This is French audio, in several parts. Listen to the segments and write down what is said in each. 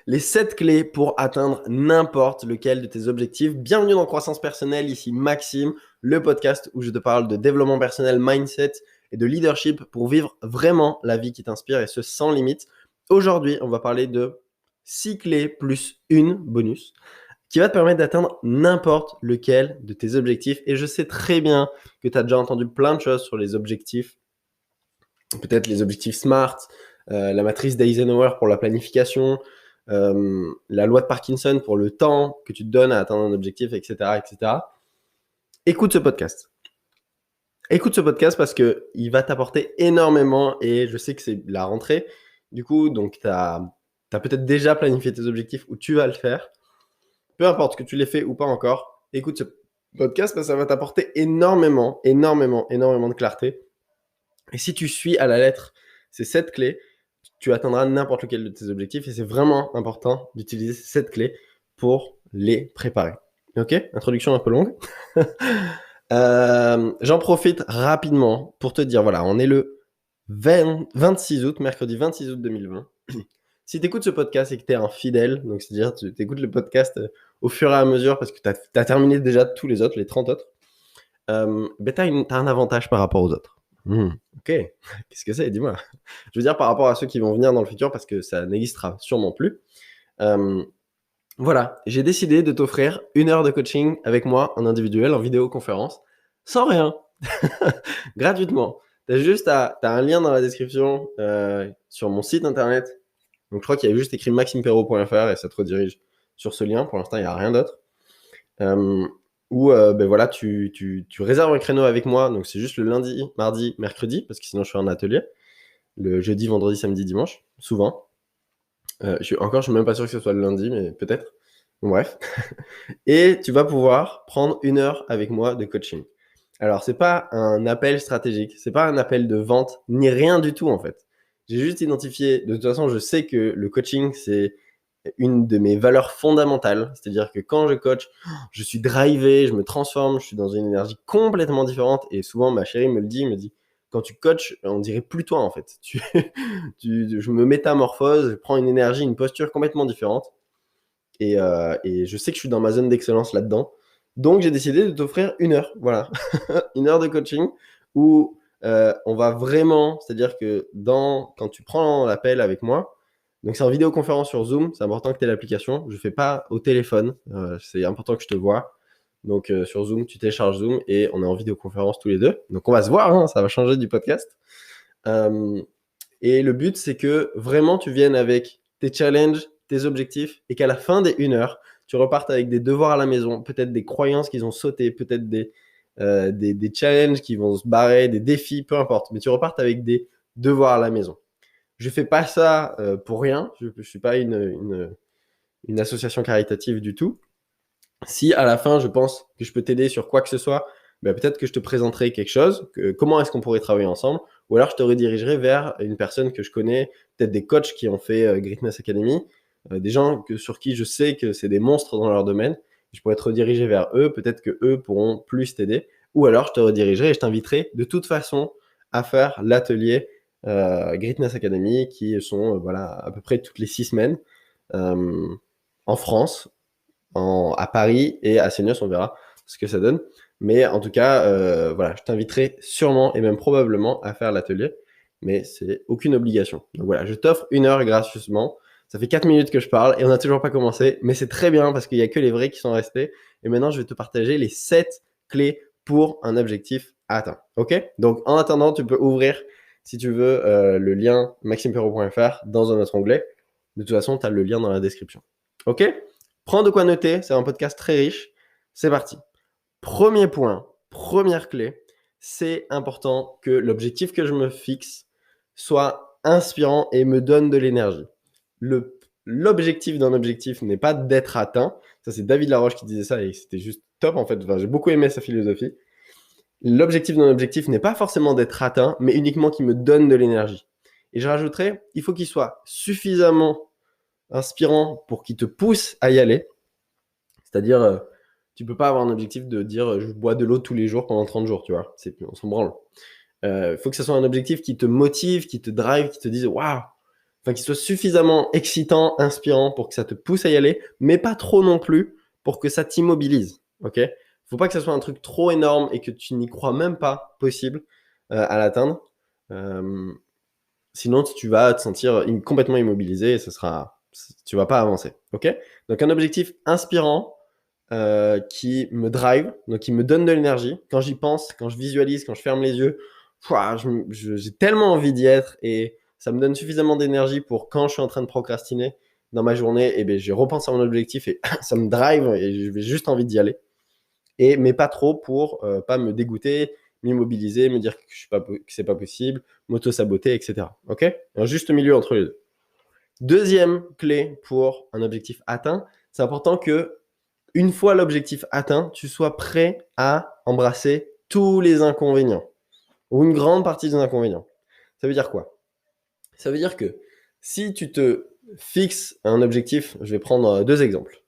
Les 7 clés pour atteindre n'importe lequel de tes objectifs. Bienvenue dans Croissance Personnelle, ici Maxime, le podcast où je te parle de développement personnel, mindset et de leadership pour vivre vraiment la vie qui t'inspire et ce sans limite. Aujourd'hui, on va parler de 6 clés plus une bonus qui va te permettre d'atteindre n'importe lequel de tes objectifs. Et je sais très bien que tu as déjà entendu plein de choses sur les objectifs, peut-être les objectifs SMART, la matrice d'Eisenhower pour la planification, la loi de Parkinson pour le temps que tu te donnes à atteindre un objectif, etc., etc. Écoute ce podcast. Écoute ce podcast parce qu'il va t'apporter énormément et je sais que c'est la rentrée. Du coup, donc tu as peut-être déjà planifié tes objectifs ou tu vas le faire. Peu importe que tu l'aies fait ou pas encore, écoute ce podcast parce que ça va t'apporter énormément de clarté. Et si tu suis à la lettre ces 7 clés, tu atteindras n'importe lequel de tes objectifs et c'est vraiment important d'utiliser ces 7 clés pour les préparer. Ok, introduction un peu longue. J'en profite rapidement pour te dire, voilà, on est le 26 août, mercredi 26 août 2020. Si tu écoutes ce podcast et que tu es un fidèle, donc c'est-à-dire tu écoutes le podcast au fur et à mesure parce que tu as terminé déjà tous les autres, les 30 autres, ben tu as un avantage par rapport aux autres. Ok, qu'est-ce que c'est? Dis-moi. Je veux dire par rapport à ceux qui vont venir dans le futur parce que ça n'existera sûrement plus. Voilà, j'ai décidé de t'offrir 1 heure de coaching avec moi en individuel, en vidéoconférence, sans rien, gratuitement. T'as un lien dans la description sur mon site internet. Donc je crois qu'il y a juste écrit maximepero.fr et ça te redirige sur ce lien. Pour l'instant, il n'y a rien d'autre. Ben voilà, tu réserves un créneau avec moi. Donc c'est juste le lundi, mardi, mercredi, parce que sinon je fais un atelier. Le jeudi, vendredi, samedi, dimanche, souvent. Je suis même pas sûr que ce soit le lundi, mais peut-être. Bon, bref. Et tu vas pouvoir prendre 1 heure avec moi de coaching. Alors, c'est pas un appel stratégique, c'est pas un appel de vente, ni rien du tout en fait. J'ai juste identifié, de toute façon, je sais que le coaching, c'est une de mes valeurs fondamentales. C'est-à-dire que quand je coach, je suis drivé, je me transforme, je suis dans une énergie complètement différente. Et souvent, ma chérie me le dit, quand tu coaches, on dirait plus toi en fait. Je me métamorphose, je prends une énergie, une posture complètement différente. Et je sais que je suis dans ma zone d'excellence là-dedans. Donc, j'ai décidé de t'offrir 1 heure. Voilà. 1 heure de coaching où on va vraiment, c'est-à-dire que quand tu prends l'appel avec moi, donc c'est en vidéoconférence sur Zoom, c'est important que tu aies l'application. Je ne fais pas au téléphone, c'est important que je te vois. Donc sur Zoom, tu télécharges Zoom et on est en vidéoconférence tous les deux. Donc on va se voir, hein, ça va changer du podcast. Et le but, c'est que vraiment tu viennes avec tes challenges, tes objectifs et qu'à la fin des 1 heure, tu repartes avec des devoirs à la maison, peut-être des croyances qui ont sauté, peut-être des challenges qui vont se barrer, des défis, peu importe. Mais tu repartes avec des devoirs à la maison. Je fais pas ça pour rien. Je suis pas une association caritative du tout. Si à la fin, je pense que je peux t'aider sur quoi que ce soit, ben peut-être que je te présenterai quelque chose. Comment est-ce qu'on pourrait travailler ensemble? Ou alors je te redirigerai vers une personne que je connais, peut-être des coachs qui ont fait Greatness Academy, des gens sur qui je sais que c'est des monstres dans leur domaine. Je pourrais te rediriger vers eux. Peut-être que eux pourront plus t'aider. Ou alors je te redirigerai et je t'inviterai de toute façon à faire l'atelier Greatness Academy qui sont voilà, à peu près toutes les 6 semaines en France, à Paris et à Seignos, on verra ce que ça donne. Mais en tout cas, voilà, je t'inviterai sûrement et même probablement à faire l'atelier, mais c'est aucune obligation. Donc voilà, je t'offre 1 heure gracieusement. Ça fait 4 minutes que je parle et on n'a toujours pas commencé, mais c'est très bien parce qu'il n'y a que les vrais qui sont restés. Et maintenant, je vais te partager les 7 clés pour un objectif atteint. Ok? Donc en attendant, tu peux ouvrir, si tu veux, le lien maximepero.fr dans un autre onglet. De toute façon, tu as le lien dans la description. Ok? Prends de quoi noter, c'est un podcast très riche. C'est parti. Premier point, première clé, c'est important que l'objectif que je me fixe soit inspirant et me donne de l'énergie. L'objectif d'un objectif n'est pas d'être atteint. Ça, c'est David Laroche qui disait ça et c'était juste top en fait. Enfin, j'ai beaucoup aimé sa philosophie. L'objectif d'un objectif n'est pas forcément d'être atteint, mais uniquement qu'il me donne de l'énergie. Et je rajouterais, il faut qu'il soit suffisamment inspirant pour qu'il te pousse à y aller. C'est-à-dire, tu peux pas avoir un objectif de dire je bois de l'eau tous les jours pendant 30 jours, tu vois. On s'en branle. Faut que ce soit un objectif qui te motive, qui te drive, qui te dise waouh. enfin qui soit suffisamment excitant, inspirant pour que ça te pousse à y aller, mais pas trop non plus pour que ça t'immobilise. Ok? Faut pas que ça soit un truc trop énorme et que tu n'y crois même pas possible à l'atteindre. Sinon, tu vas te sentir complètement immobilisé et tu vas pas avancer. Ok? Donc un objectif inspirant qui me drive, donc qui me donne de l'énergie. Quand j'y pense, quand je visualise, quand je ferme les yeux, j'ai tellement envie d'y être et ça me donne suffisamment d'énergie pour quand je suis en train de procrastiner dans ma journée, et je repense à mon objectif et ça me drive et j'ai juste envie d'y aller. Mais pas trop pour pas me dégoûter, m'immobiliser, me dire que c'est pas possible, m'auto-saboter, etc. Ok? Un juste milieu entre les deux. Deuxième clé pour un objectif atteint, c'est important que une fois l'objectif atteint, tu sois prêt à embrasser tous les inconvénients ou une grande partie des inconvénients. Ça veut dire quoi? Ça veut dire que si tu te fixes un objectif, je vais prendre deux exemples.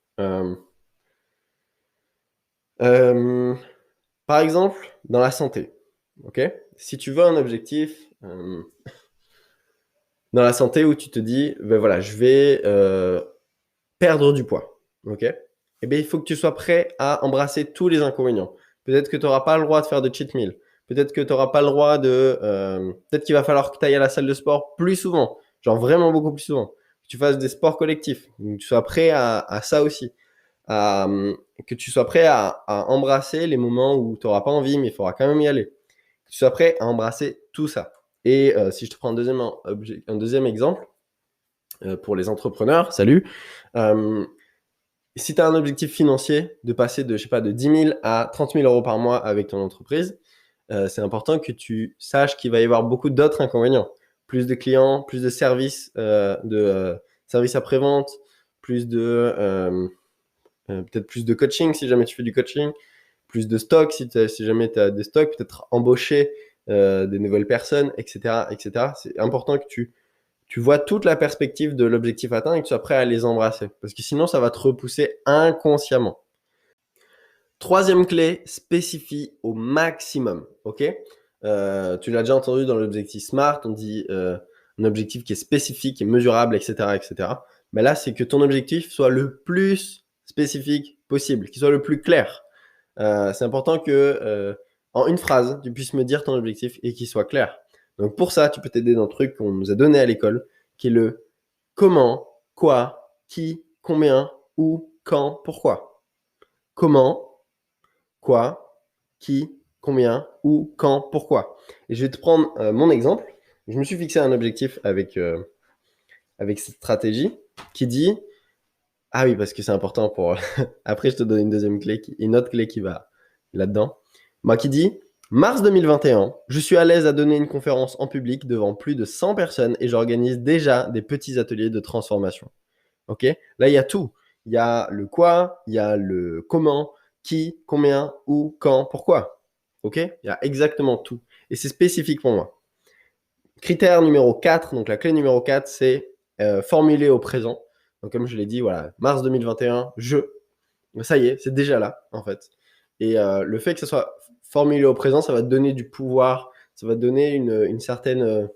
Par exemple, dans la santé, ok? Si tu veux un objectif dans la santé où tu te dis, ben voilà, je vais perdre du poids, ok? Eh bien, il faut que tu sois prêt à embrasser tous les inconvénients. Peut-être que tu n'auras pas le droit de faire de cheat meal. Peut-être que tu n'auras pas le droit de... peut-être qu'il va falloir que tu ailles à la salle de sport plus souvent. Genre vraiment beaucoup plus souvent. Que tu fasses des sports collectifs. Que tu sois prêt à ça aussi. Que tu sois prêt à embrasser les moments où tu n'auras pas envie, mais il faudra quand même y aller. Que tu sois prêt à embrasser tout ça. Et si je te prends un deuxième exemple, pour les entrepreneurs, salut. Si tu as un objectif financier de passer de, je sais pas, de 10 000 à 30 000 euros par mois avec ton entreprise, c'est important que tu saches qu'il va y avoir beaucoup d'autres inconvénients. Plus de clients, plus de services, services après-vente, plus de peut-être plus de coaching si jamais tu fais du coaching, plus de stocks si jamais tu as des stocks, peut-être embaucher des nouvelles personnes, etc., etc. C'est important que tu vois toute la perspective de l'objectif atteint et que tu sois prêt à les embrasser. Parce que sinon, ça va te repousser inconsciemment. Troisième clé, spécifie au maximum. Ok? Tu l'as déjà entendu dans l'objectif SMART, on dit un objectif qui est spécifique et mesurable, etc., etc. Mais là, c'est que ton objectif soit le plus spécifique possible, qu'il soit le plus clair. C'est important que en une phrase, tu puisses me dire ton objectif et qu'il soit clair. Donc pour ça, tu peux t'aider dans le truc qu'on nous a donné à l'école, qui est le comment, quoi, qui, combien, où, quand, pourquoi. Comment, quoi, qui, combien, où, quand, pourquoi. Et je vais te prendre mon exemple. Je me suis fixé un objectif avec cette stratégie qui dit, ah oui, parce que c'est important pour... Après, je te donne une deuxième clé, une autre clé qui va là-dedans. Moi qui dit, mars 2021, je suis à l'aise à donner une conférence en public devant plus de 100 personnes et j'organise déjà des petits ateliers de transformation. Ok? Là, il y a tout. Il y a le quoi, il y a le comment, qui, combien, où, quand, pourquoi. Ok? Il y a exactement tout. Et c'est spécifique pour moi. Critère numéro 4, donc la clé numéro 4, c'est formuler au présent. Donc comme je l'ai dit, voilà, mars 2021, ça y est, c'est déjà là, en fait. Et le fait que ça soit formulé au présent, ça va te donner du pouvoir, ça va te donner une certaine...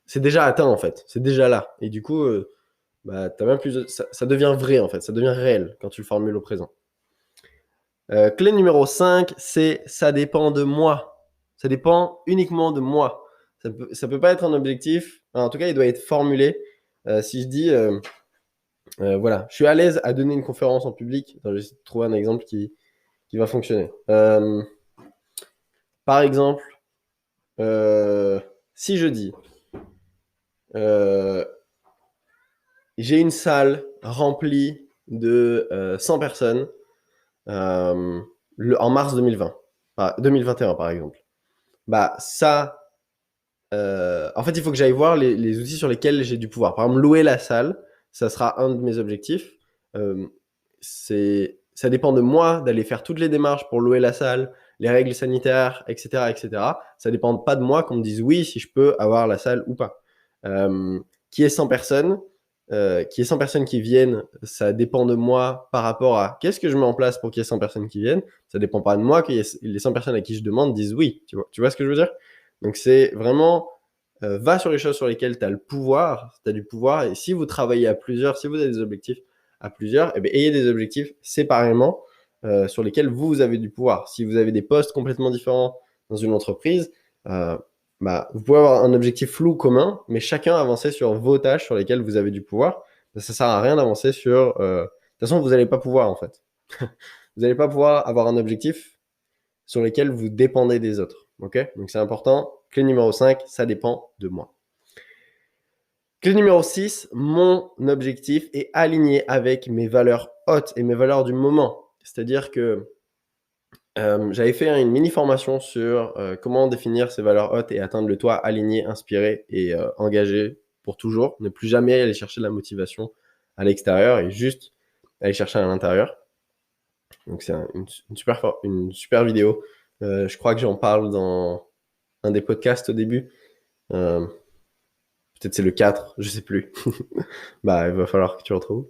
c'est déjà atteint, en fait. C'est déjà là. Et du coup, t'as même plus ça devient vrai, en fait. Ça devient réel quand tu le formules au présent. Clé numéro 5, c'est ça dépend de moi. Ça dépend uniquement de moi. Ça peut pas être un objectif. En tout cas, il doit être formulé. Si je dis... voilà, je suis à l'aise à donner une conférence en public. Attends, je vais essayer de trouver un exemple qui va fonctionner. Par exemple, si je dis j'ai une salle remplie de 100 personnes en mars 2021 par exemple. Ça, en fait, il faut que j'aille voir les outils sur lesquels j'ai du pouvoir. Par exemple, louer la salle, ça sera un de mes objectifs. Ça dépend de moi d'aller faire toutes les démarches pour louer la salle, les règles sanitaires, etc., etc. Ça dépend pas de moi qu'on me dise oui si je peux avoir la salle ou pas. Qui est 100 personnes, qui est 100 personnes qui viennent, ça dépend de moi par rapport à qu'est-ce que je mets en place pour qu'il y ait 100 personnes qui viennent. Ça dépend pas de moi que les 100 personnes à qui je demande disent oui. Tu vois ce que je veux dire? Donc c'est vraiment va sur les choses sur lesquelles tu as le pouvoir, tu as du pouvoir. Et si vous travaillez à plusieurs, si vous avez des objectifs à plusieurs, eh bien, ayez des objectifs séparément sur lesquels vous avez du pouvoir. Si vous avez des postes complètement différents dans une entreprise, vous pouvez avoir un objectif flou commun, mais chacun avancer sur vos tâches sur lesquelles vous avez du pouvoir. Ça sert à rien d'avancer sur... de toute façon, vous n'allez pas pouvoir, en fait. Vous n'allez pas pouvoir avoir un objectif sur lequel vous dépendez des autres. Ok? Donc, c'est important. Clé numéro 5, ça dépend de moi. Clé numéro 6, mon objectif est aligné avec mes valeurs hautes et mes valeurs du moment. C'est-à-dire que j'avais fait une mini-formation sur comment définir ses valeurs hautes et atteindre le toi aligné, inspiré et engagé pour toujours. Ne plus jamais aller chercher de la motivation à l'extérieur et juste aller chercher à l'intérieur. Donc c'est une super vidéo. Je crois que j'en parle dans un des podcasts au début. Peut-être c'est le 4, je sais plus. Il va falloir que tu retrouves.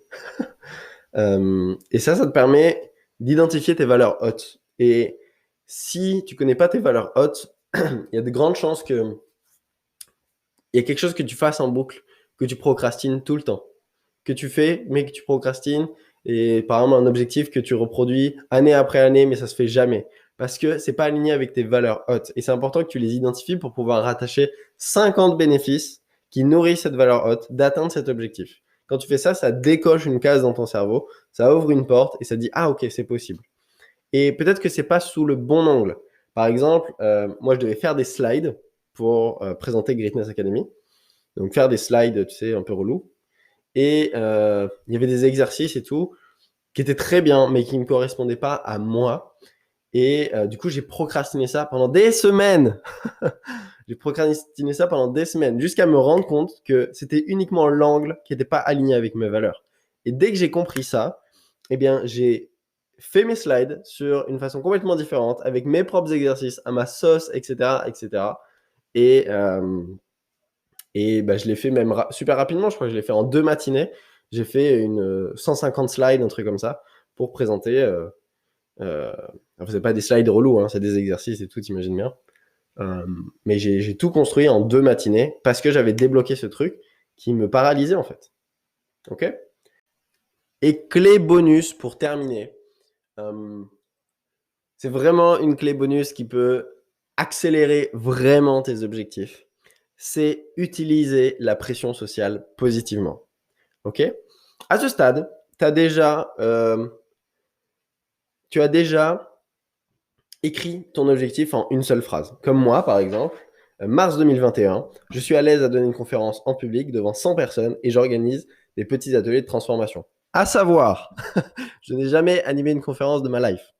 Et ça te permet d'identifier tes valeurs hautes. Et si tu connais pas tes valeurs hautes, il y a de grandes chances que il y a quelque chose que tu fasses en boucle, que tu procrastines tout le temps, que tu fais, mais que tu procrastines. Et par exemple, un objectif que tu reproduis année après année, mais ça se fait jamais. Parce que c'est pas aligné avec tes valeurs hautes. Et c'est important que tu les identifies pour pouvoir rattacher 50 bénéfices qui nourrissent cette valeur haute d'atteindre cet objectif. Quand tu fais ça, ça décoche une case dans ton cerveau, ça ouvre une porte et ça dit « Ah ok, c'est possible ». Et peut-être que c'est pas sous le bon angle. Par exemple, moi je devais faire des slides pour présenter Greatness Academy. Donc faire des slides, tu sais, un peu relou. Et il y avait des exercices et tout qui étaient très bien, mais qui ne me correspondaient pas à moi. Et du coup, j'ai procrastiné ça pendant des semaines. J'ai procrastiné ça pendant des semaines, jusqu'à me rendre compte que c'était uniquement l'angle qui n'était pas aligné avec mes valeurs. Et dès que j'ai compris ça, eh bien, j'ai fait mes slides sur une façon complètement différente, avec mes propres exercices, à ma sauce, etc., etc. Et je l'ai fait même super rapidement. Je crois que je l'ai fait en 2 matinées. J'ai fait une 150 slides, un truc comme ça, pour présenter. Enfin, c'est pas des slides relous, hein, c'est des exercices et tout, t'imagines bien. Mais j'ai tout construit en 2 matinées parce que j'avais débloqué ce truc qui me paralysait en fait. Ok? Et clé bonus pour terminer. C'est vraiment une clé bonus qui peut accélérer vraiment tes objectifs. C'est utiliser la pression sociale positivement. Ok? À ce stade, tu as déjà écrit ton objectif en une seule phrase. Comme moi, par exemple, mars 2021, je suis à l'aise à donner une conférence en public devant 100 personnes et j'organise des petits ateliers de transformation. À savoir, je n'ai jamais animé une conférence de ma life.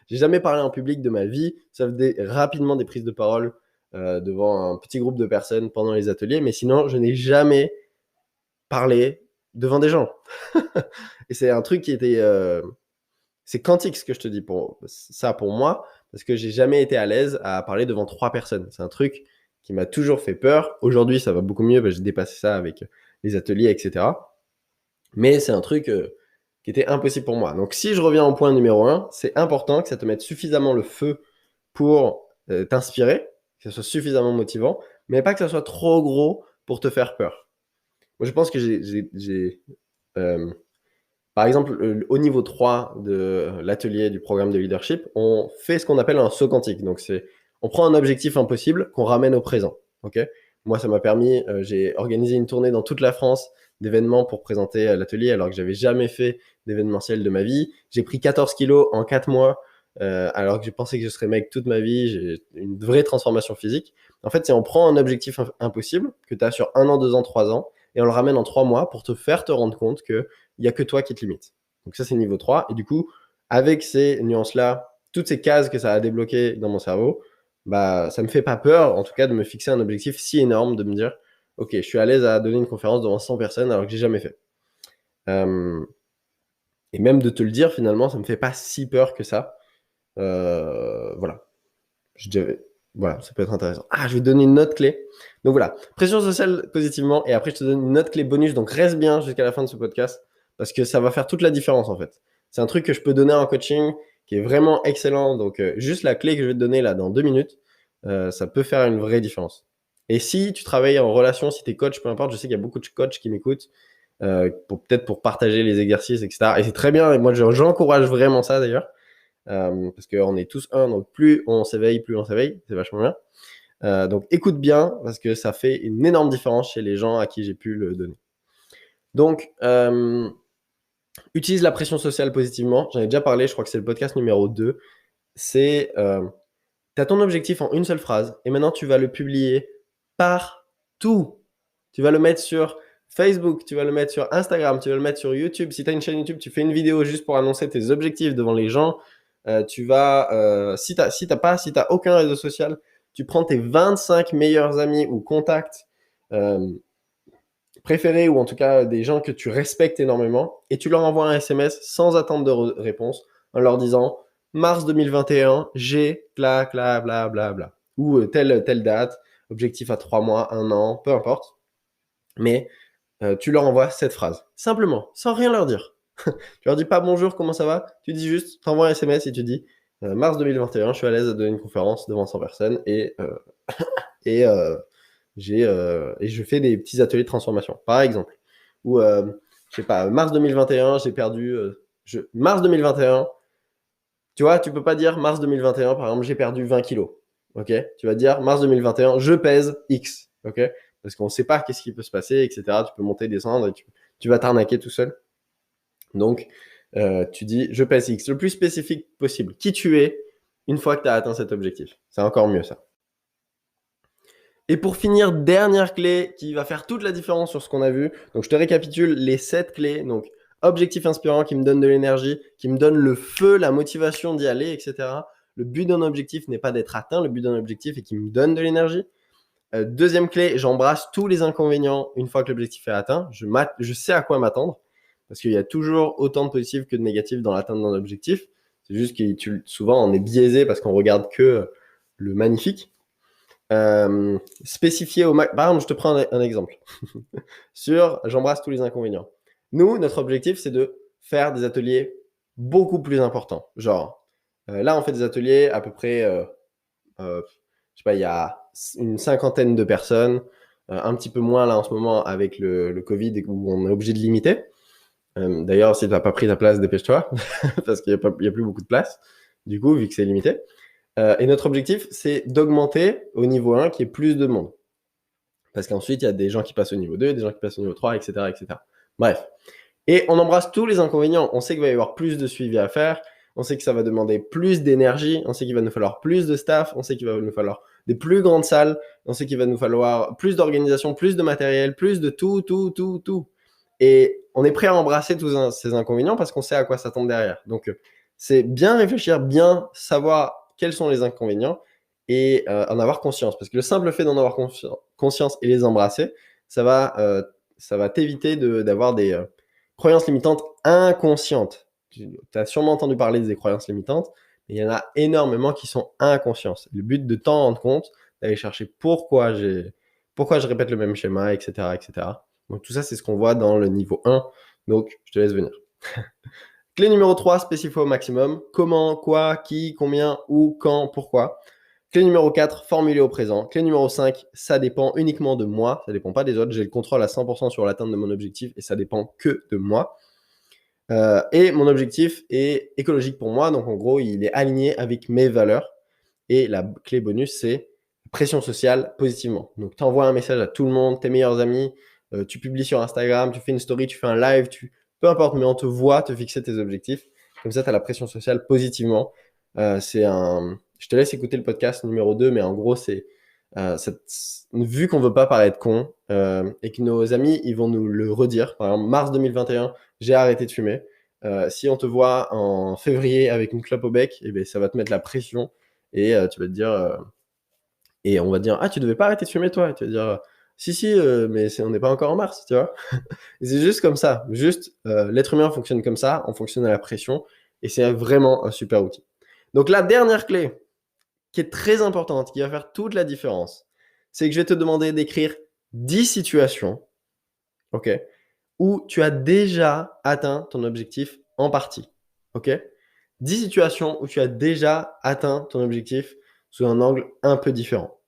J'ai jamais parlé en public de ma vie, sauf rapidement des prises de parole devant un petit groupe de personnes pendant les ateliers, mais sinon, je n'ai jamais parlé devant des gens. Et c'est un truc qui était... c'est quantique ce que je te dis pour moi, parce que j'ai jamais été à l'aise à parler devant 3 personnes. C'est un truc qui m'a toujours fait peur. Aujourd'hui, ça va beaucoup mieux, j'ai dépassé ça avec les ateliers, etc. Mais c'est un truc qui était impossible pour moi. Donc si je reviens au point numéro 1, c'est important que ça te mette suffisamment le feu pour t'inspirer, que ça soit suffisamment motivant, mais pas que ça soit trop gros pour te faire peur. Moi, je pense que par exemple, au niveau 3 de l'atelier du programme de leadership, on fait ce qu'on appelle un saut quantique. Donc, on prend un objectif impossible qu'on ramène au présent. Okay? Moi, ça m'a permis, j'ai organisé une tournée dans toute la France d'événements pour présenter l'atelier alors que j'avais jamais fait d'événementiel de ma vie. J'ai pris 14 kilos en 4 mois alors que j'ai pensé que je serais mec toute ma vie. J'ai une vraie transformation physique. En fait, c'est on prend un objectif impossible que tu as sur 1 an, 2 ans, 3 ans et on le ramène en 3 mois pour te faire te rendre compte que il n'y a que toi qui te limite. Donc ça, c'est niveau 3. Et du coup, avec ces nuances-là, toutes ces cases que ça a débloquées dans mon cerveau, ça me fait pas peur, en tout cas, de me fixer un objectif si énorme, de me dire, ok, je suis à l'aise à donner une conférence devant 100 personnes alors que j'ai jamais fait. Et même de te le dire, finalement, ça me fait pas si peur que ça. Voilà. Voilà, ça peut être intéressant. Ah, je vais te donner une autre clé. Donc voilà, pression sociale positivement, et après je te donne une autre clé bonus, donc reste bien jusqu'à la fin de ce podcast, parce que ça va faire toute la différence en fait. C'est un truc que je peux donner en coaching, qui est vraiment excellent, donc juste la clé que je vais te donner là dans 2 minutes, ça peut faire une vraie différence. Et si tu travailles en relation, si tu es coach, peu importe, je sais qu'il y a beaucoup de coachs qui m'écoutent, peut-être pour partager les exercices, etc. Et c'est très bien, et moi j'encourage vraiment ça d'ailleurs, parce qu'on est tous un, donc plus on s'éveille, c'est vachement bien. Donc écoute bien, parce que ça fait une énorme différence chez les gens à qui j'ai pu le donner. Donc, utilise la pression sociale positivement. J'en ai déjà parlé, je crois que c'est le podcast numéro 2. C'est, tu as ton objectif en une seule phrase, et maintenant tu vas le publier partout. Tu vas le mettre sur Facebook, tu vas le mettre sur Instagram, tu vas le mettre sur YouTube. Si tu as une chaîne YouTube, tu fais une vidéo juste pour annoncer tes objectifs devant les gens. Tu vas, si t'as aucun réseau social, tu prends tes 25 meilleurs amis ou contacts préférés, ou en tout cas des gens que tu respectes énormément, et tu leur envoies un SMS sans attendre de réponse, en leur disant mars 2021, j'ai bla bla bla bla bla, ou telle date, objectif à 3 mois, 1 an, peu importe. Mais tu leur envoies cette phrase, simplement, sans rien leur dire. Tu leur dis pas bonjour, comment ça va, tu dis juste, t'envoies un SMS et tu dis mars 2021, je suis à l'aise à donner une conférence devant 100 personnes et je fais des petits ateliers de transformation, par exemple. Ou, je sais pas, mars 2021, j'ai perdu... mars 2021, tu vois, tu peux pas dire mars 2021, par exemple, j'ai perdu 20 kilos. Ok. Tu vas dire mars 2021, je pèse X. Ok. Parce qu'on ne sait pas qu'est-ce qui peut se passer, etc. Tu peux monter, descendre, et tu vas t'arnaquer tout seul. Donc, tu dis je pèse X, le plus spécifique possible. Qui tu es une fois que tu as atteint cet objectif. C'est encore mieux ça. Et pour finir, dernière clé qui va faire toute la différence sur ce qu'on a vu. Donc, je te récapitule les 7 clés. Donc, objectif inspirant qui me donne de l'énergie, qui me donne le feu, la motivation d'y aller, etc. Le but d'un objectif n'est pas d'être atteint, le but d'un objectif est qui me donne de l'énergie. Deuxième clé, j'embrasse tous les inconvénients une fois que l'objectif est atteint. Je sais à quoi m'attendre, parce qu'il y a toujours autant de positifs que de négatifs dans l'atteinte d'un objectif. C'est juste que souvent on est biaisé parce qu'on regarde que le magnifique. Spécifier au max. Par exemple, je te prends un exemple sur j'embrasse tous les inconvénients. Nous, notre objectif, c'est de faire des ateliers beaucoup plus importants. Genre, là, on fait des ateliers à peu près, je sais pas, il y a une 50aine de personnes, un petit peu moins là en ce moment avec le Covid où on est obligé de limiter. D'ailleurs, si tu n'as pas pris ta place, dépêche-toi, parce qu'il n'y a plus beaucoup de place, du coup, vu que c'est limité. Et notre objectif, c'est d'augmenter au niveau 1 qu'il y ait plus de monde. Parce qu'ensuite, il y a des gens qui passent au niveau 2, des gens qui passent au niveau 3, etc. etc. Bref. Et on embrasse tous les inconvénients. On sait qu'il va y avoir plus de suivi à faire. On sait que ça va demander plus d'énergie. On sait qu'il va nous falloir plus de staff. On sait qu'il va nous falloir des plus grandes salles. On sait qu'il va nous falloir plus d'organisation, plus de matériel, plus de tout. Et on est prêt à embrasser tous ces inconvénients parce qu'on sait à quoi s'attendre derrière. Donc, c'est bien réfléchir, bien savoir quels sont les inconvénients et en avoir conscience. Parce que le simple fait d'en avoir conscience et les embrasser, ça va t'éviter d'avoir des croyances limitantes inconscientes. Tu as sûrement entendu parler des croyances limitantes, mais il y en a énormément qui sont inconscientes. Le but de t'en rendre compte, d'aller chercher pourquoi je répète le même schéma, etc. etc. Donc tout ça, c'est ce qu'on voit dans le niveau 1. Donc, je te laisse venir. Clé numéro 3, spécifier au maximum. Comment, quoi, qui, combien, où, quand, pourquoi. Clé numéro 4, formuler au présent. Clé numéro 5, ça dépend uniquement de moi. Ça ne dépend pas des autres. J'ai le contrôle à 100% sur l'atteinte de mon objectif et ça dépend que de moi. Et mon objectif est écologique pour moi. Donc en gros, il est aligné avec mes valeurs. Et la clé bonus, c'est pression sociale positivement. Donc tu envoies un message à tout le monde, tes meilleurs amis. Tu publies sur Instagram, tu fais une story, tu fais un live, peu importe, mais on te voit te fixer tes objectifs. Comme ça, tu as la pression sociale positivement. Je te laisse écouter le podcast numéro 2, mais en gros, c'est vu qu'on veut pas paraître con et que nos amis, ils vont nous le redire. Par exemple, mars 2021, j'ai arrêté de fumer. Si on te voit en février avec une clope au bec, eh bien, ça va te mettre la pression et tu vas te dire... et on va te dire, ah, tu devais pas arrêter de fumer, toi. Et tu vas dire, si, mais on n'est pas encore en mars, tu vois. Et c'est juste comme ça. Juste, l'être humain fonctionne comme ça, on fonctionne à la pression, et c'est vraiment un super outil. Donc la dernière clé, qui est très importante, qui va faire toute la différence, c'est que je vais te demander d'écrire 10 situations, ok, où tu as déjà atteint ton objectif en partie, ok. 10 situations où tu as déjà atteint ton objectif sous un angle un peu différent.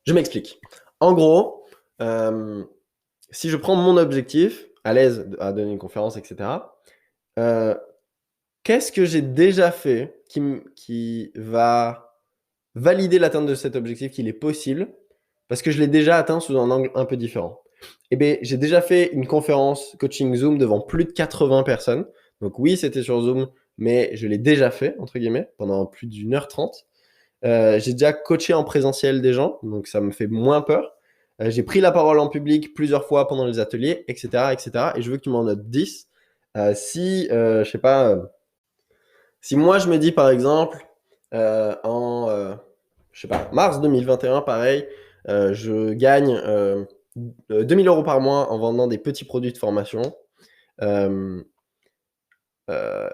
Je m'explique. En gros, si je prends mon objectif, à l'aise à donner une conférence, etc., qu'est-ce que j'ai déjà fait qui va valider l'atteinte de cet objectif, qu'il est possible, parce que je l'ai déjà atteint sous un angle un peu différent. Eh bien, j'ai déjà fait une conférence coaching Zoom devant plus de 80 personnes. Donc oui, c'était sur Zoom, mais je l'ai déjà fait, entre guillemets, pendant plus d'1h30. J'ai déjà coaché en présentiel des gens, donc ça me fait moins peur. J'ai pris la parole en public plusieurs fois pendant les ateliers, etc., etc. Et je veux que tu m'en notes 10. Je sais pas, si moi je me dis par exemple, je sais pas, mars 2021, pareil, je gagne 2000 euros par mois en vendant des petits produits de formation.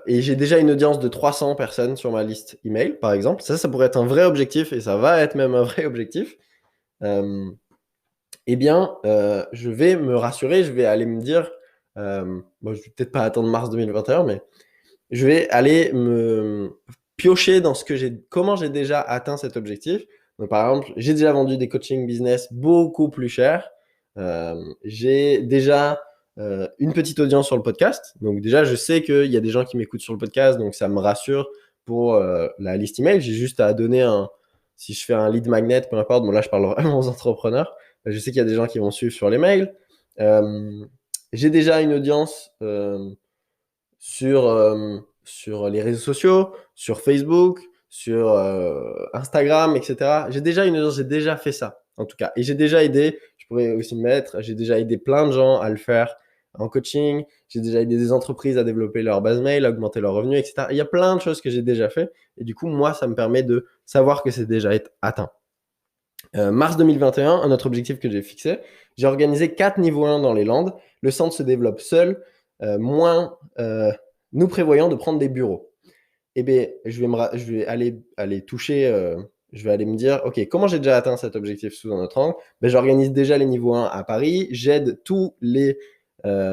Et j'ai déjà une audience de 300 personnes sur ma liste email, par exemple. Ça pourrait être un vrai objectif et ça va être même un vrai objectif. Eh bien, je vais me rassurer, je vais aller me dire, bon, je vais peut-être pas attendre mars 2021, mais je vais aller me piocher dans comment j'ai déjà atteint cet objectif. Donc, par exemple, j'ai déjà vendu des coaching business beaucoup plus chers. J'ai déjà une petite audience sur le podcast. Donc déjà, je sais qu'il y a des gens qui m'écoutent sur le podcast, donc ça me rassure pour la liste email. J'ai juste à donner si je fais un lead magnet, peu importe, bon là je parle vraiment aux entrepreneurs, je sais qu'il y a des gens qui vont suivre sur les mails. J'ai déjà une audience sur les réseaux sociaux, sur Facebook, sur Instagram, etc. J'ai déjà fait ça, en tout cas. Et j'ai déjà aidé, je pourrais aussi j'ai déjà aidé plein de gens à le faire en coaching. J'ai déjà aidé des entreprises à développer leur base mail, à augmenter leurs revenus, etc. Il y a plein de choses que j'ai déjà fait. Et du coup, moi, ça me permet de savoir que c'est déjà atteint. Mars 2021, un autre objectif que j'ai fixé, j'ai organisé 4 niveaux 1 dans les Landes. Le centre se développe seul, nous prévoyons de prendre des bureaux. Eh bien, je vais aller toucher, je vais aller me dire, OK, comment j'ai déjà atteint cet objectif sous un autre angle? J'organise déjà les niveaux 1 à Paris, j'aide tous les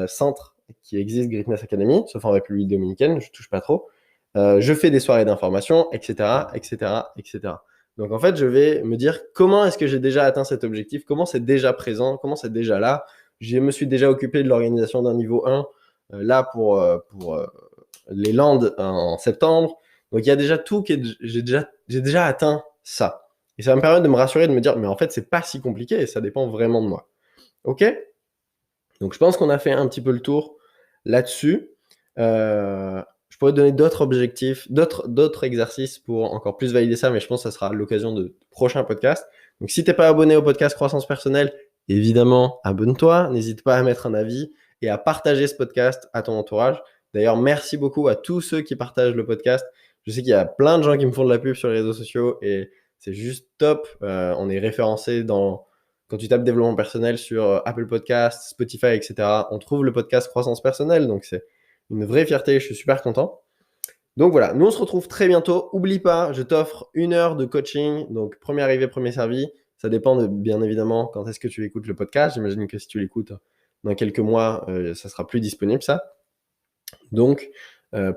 centres qui existent Greatness Academy, sauf en République Dominicaine, je touche pas trop. Je fais des soirées d'information, etc., etc., etc. Donc en fait, je vais me dire comment est-ce que j'ai déjà atteint cet objectif, comment c'est déjà présent, comment c'est déjà là. Je me suis déjà occupé de l'organisation d'un niveau 1 là pour les Landes en septembre. Donc il y a déjà tout j'ai déjà atteint ça. Et ça va me permettre de me rassurer, de me dire mais en fait c'est pas si compliqué et ça dépend vraiment de moi. Ok? Donc je pense qu'on a fait un petit peu le tour là-dessus. Je pourrais te donner d'autres objectifs, d'autres exercices pour encore plus valider ça, mais je pense que ça sera l'occasion de prochains podcasts. Donc si t'es pas abonné au podcast Croissance Personnelle, évidemment, abonne-toi. N'hésite pas à mettre un avis et à partager ce podcast à ton entourage. D'ailleurs, merci beaucoup à tous ceux qui partagent le podcast. Je sais qu'il y a plein de gens qui me font de la pub sur les réseaux sociaux et c'est juste top. On est référencé quand tu tapes développement personnel sur Apple Podcasts, Spotify, etc., on trouve le podcast Croissance Personnelle. Donc, c'est une vraie fierté. Je suis super content. Donc, voilà. Nous, on se retrouve très bientôt. Oublie pas, je t'offre 1 heure de coaching. Donc, premier arrivé, premier servi. Ça dépend bien évidemment quand est-ce que tu écoutes le podcast. J'imagine que si tu l'écoutes dans quelques mois, ça sera plus disponible, ça. Donc,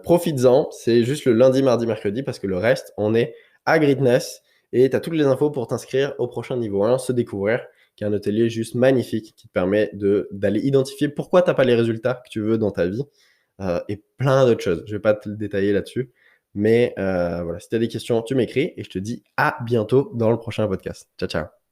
profites-en. C'est juste le lundi, mardi, mercredi parce que le reste, on est à Greatness. Et tu as toutes les infos pour t'inscrire au prochain niveau 1, se découvrir, qui est un atelier juste magnifique qui te permet d'aller identifier pourquoi tu n'as pas les résultats que tu veux dans ta vie et plein d'autres choses. Je ne vais pas te le détailler là-dessus. Mais voilà, si tu as des questions, tu m'écris et je te dis à bientôt dans le prochain podcast. Ciao, ciao.